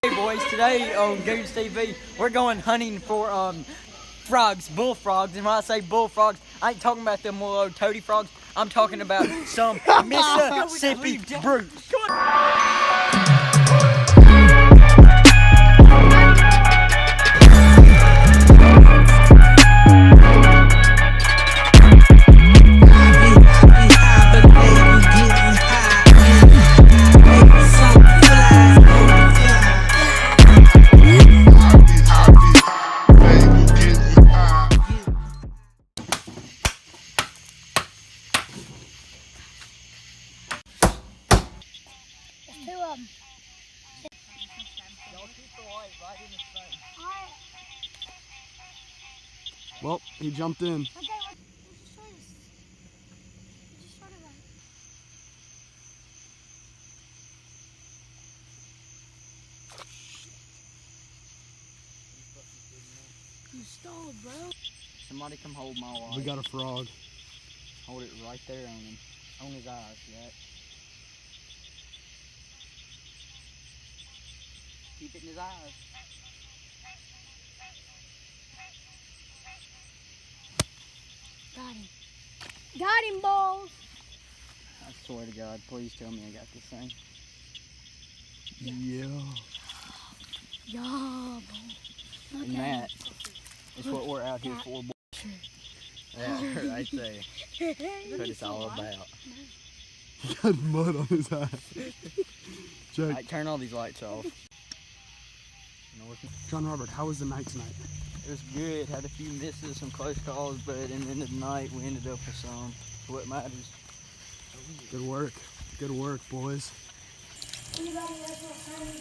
Hey boys, today on Goons TV, we're going hunting for frogs, bullfrogs. And when I say bullfrogs, I ain't talking about them little old toady frogs. I'm talking about some Mississippi brutes. Well, he jumped in. You stole, bro. Somebody come hold my wallet. We got a frog. Hold it right there on him. On his eyes, Jack. Keep it in his eyes. Got him. Got him, balls. I swear to God, please tell me I got this thing. Yeah. Yeah, bro. And that is what we're out here for, boys. Yeah, right there. That's what it's all about. He got mud on his eye. Jack. Right, turn all these lights off. John Robert, how was the night tonight? It was good. Had a few misses, some close calls, but in the end of the night, we ended up with some. That's what matters. Good work. Good work, boys. Anybody else want to tell me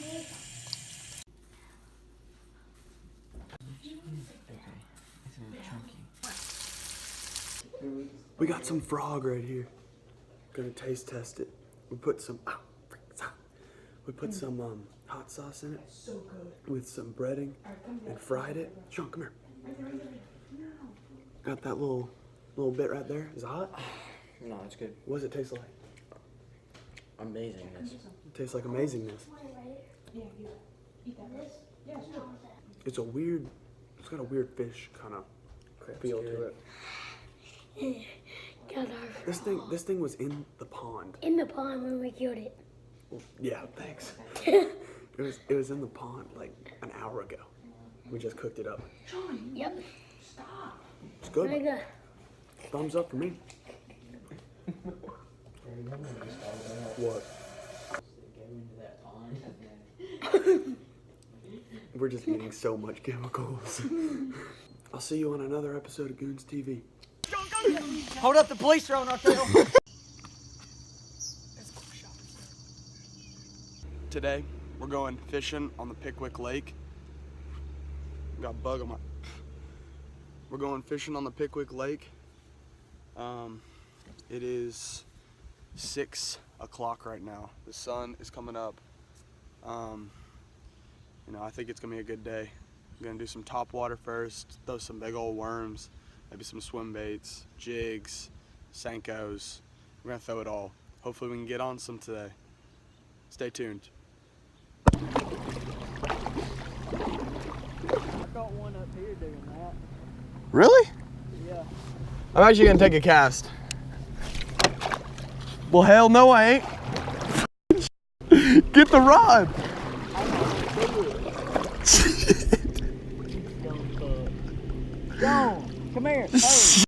this? We got some frog right here. Gonna taste test it. We put some hot sauce in it. So good. With some breading and fried it. Sean, come here. Got that little bit right there. Is it hot? No, it's good. What does it taste like? Amazingness. It tastes like amazingness. It's got a weird fish kind of feel to it. Got our This thing was in the pond. in the pond when we killed it. Well, yeah, thanks. It was in the pond like an hour ago. We just cooked it up. Yep. It's good. Very good. Thumbs up for me. What? We're just eating so much chemicals. I'll see you on another episode of Goons TV. Hold up, the police are on our tail. Today, we're going fishing on the Pickwick Lake. Got a bug on my... We're going fishing on the Pickwick Lake. It is 6 o'clock right now. The sun is coming up. I think it's gonna be a good day. I'm gonna do some top water first, throw some big old worms, maybe some swim baits, jigs, Senkos. We're gonna throw it all. Hopefully we can get on some today. Stay tuned. I got one up here doing that. Really? Yeah. I'm actually gonna take a cast. Well, hell no, I ain't. Get the rod. John, come here. Hey.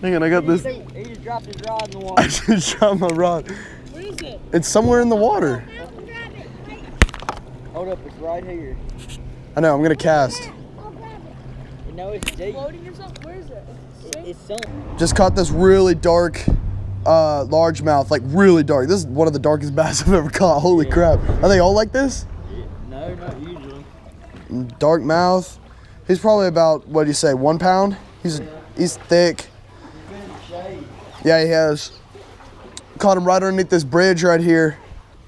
Hang on, I got this. He just dropped his rod in the water. I just dropped my rod. Where is it? It's somewhere in the water. Grab it. Wait. Hold up, it's right here. I know, I'm gonna cast. I'll grab it. You know it's deep. Floating or something? Where is it? It's something. Just caught this really dark largemouth, like really dark. This is one of the darkest bass I've ever caught. Holy crap. Are they all like this? No, not usually. Dark mouth. He's probably about, what do you say, 1 pound? He's thick. Yeah, he has. Caught him right underneath this bridge right here.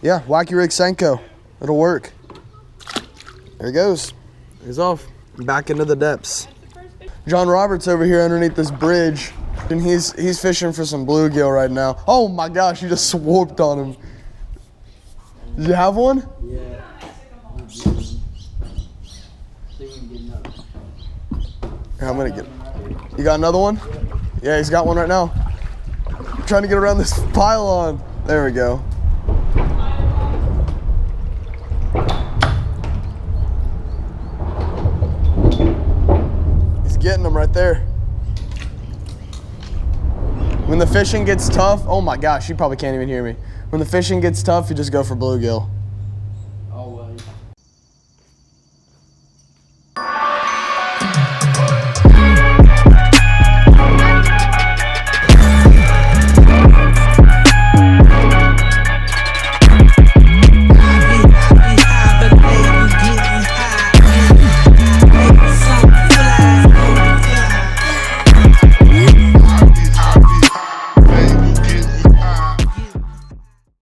Yeah, wacky rig Senko. It'll work. There he goes. He's off. Back into the depths. John Roberts over here underneath this bridge, and he's fishing for some bluegill right now. Oh my gosh, you just swooped on him. Did you have one? Yeah. Here, I'm gonna get. You got another one? Yeah, he's got one right now. Trying to get around this pylon. There we go. He's getting them right there. When the fishing gets tough, oh my gosh, you probably can't even hear me. When the fishing gets tough, you just go for bluegill.